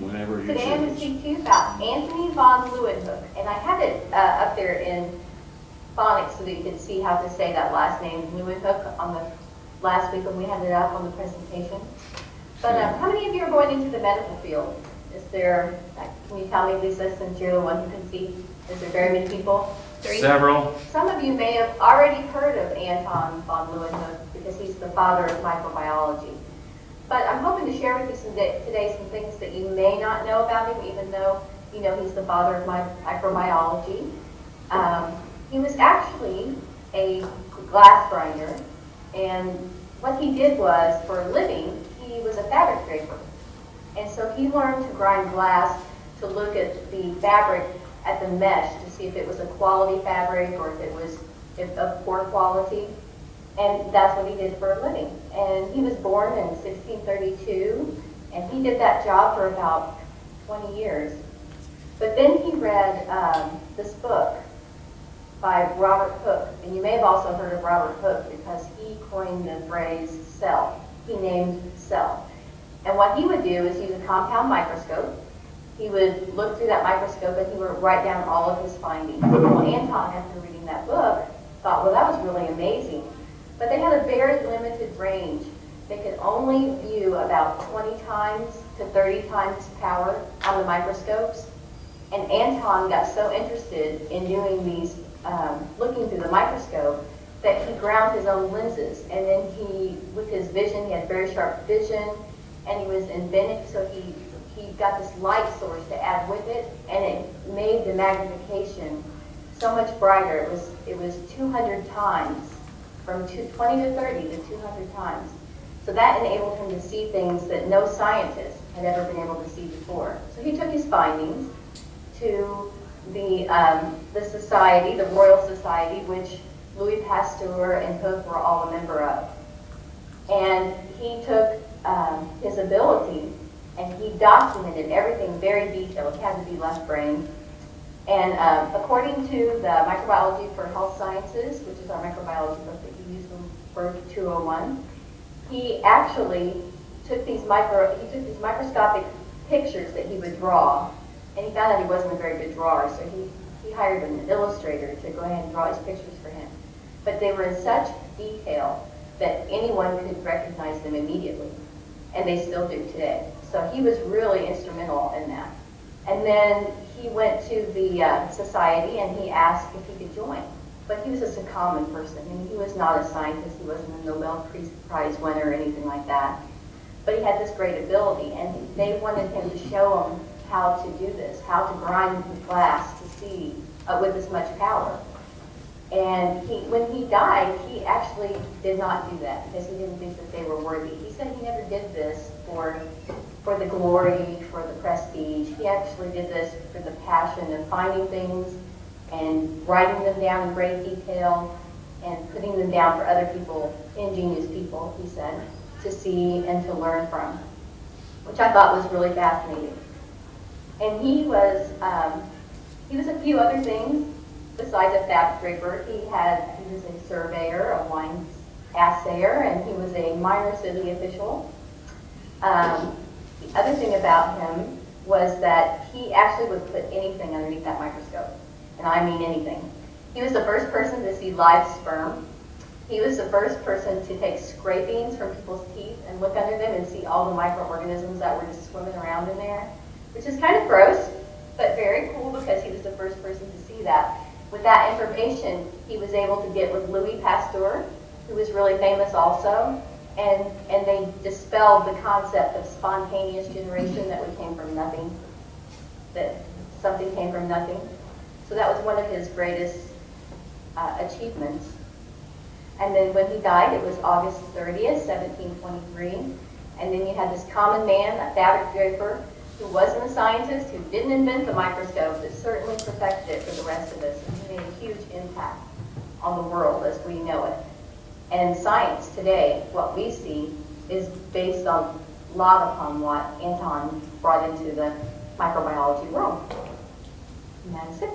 whenever you Today I'm going to choose. speak to you about Anthony von Leeuwenhoek, and I have it up there in phonics so that you can see how to say that last name, Leeuwenhoek, on the last week when we had it up on the presentation. But how many of you are going into the medical field? Is there, can you tell me, Lisa, since you're the one who can see, is there very many people? 3? Several. Some of you may have already heard of Anton von Leeuwenhoek because he's the father of microbiology. But I'm hoping to share with you today some things that you may not know about him, even though you know he's the father of microbiology. He was actually a glass grinder, and what he did was, for a living, he was a fabric draper. And so he learned to grind glass to look at the fabric, at the mesh, to see if it was a quality fabric or if it was of poor quality. And that's what he did for a living. And he was born in 1632, and he did that job for about 20 years. But then he read this book by Robert Hooke, and you may have also heard of Robert Hooke because he coined the phrase cell. He named cell. And what he would do is use a compound microscope. He would look through that microscope and he would write down all of his findings. Well, Anton, after reading that book, thought, well, that was really amazing. But they had a very limited range. They could only view about 20 times to 30 times power on the microscopes. And Anton got so interested in doing these, looking through the microscope, that he ground his own lenses. And then he, with his vision, he had very sharp vision, and he was inventive, so he got this light source to add with it, and it made the magnification so much brighter. It was 200 times. From 20 to 30 to 200 times. So that enabled him to see things that no scientist had ever been able to see before. So he took his findings to the society, the Royal Society, which Louis Pasteur and Hooke were all a member of. And he took his ability and he documented everything very detailed. It had to be left brain. And according to the Microbiology for Health Sciences, which is our microbiology book that you use for 201, he actually took these microscopic pictures that he would draw, and he found out he wasn't a very good drawer, so he hired an illustrator to go ahead and draw his pictures for him. But they were in such detail that anyone could recognize them immediately, and they still do today. So he was really instrumental in that. And then he went to the society and he asked if he could join. But he was just a common person. I mean, he was not a scientist. He wasn't a Nobel Prize winner or anything like that. But he had this great ability, and they wanted him to show them how to do this, how to grind the glass to see with as much power. And when he died, he actually did not do that because he didn't think that they were worthy. He said he never did this for the glory, for the prestige. He actually did this for the passion of finding things and writing them down in great detail and putting them down for other people, ingenious people, he said, to see and to learn from, which I thought was really fascinating. And he was a few other things besides a fabric draper. He was a surveyor, a wine assayer, and he was a minor city official. The other thing about him was that he actually would put anything underneath that microscope, and I mean anything. He was the first person to see live sperm. He was the first person to take scrapings from people's teeth and look under them and see all the microorganisms that were just swimming around in there, which is kind of gross, but very cool because he was the first person to see that. With that information, he was able to get with Louis Pasteur, who was really famous also, and they dispelled the concept of spontaneous generation, that we came from nothing, that something came from nothing. So that was one of his greatest achievements. And then when he died, it was August 30th, 1723. And then you had this common man, a fabric draper, who wasn't a scientist, who didn't invent the microscope, but certainly perfected it for the rest of us. And he made a huge impact on the world as we know it. And science today, what we see, is based on a lot upon what Anton brought into the microbiology world. And that's it.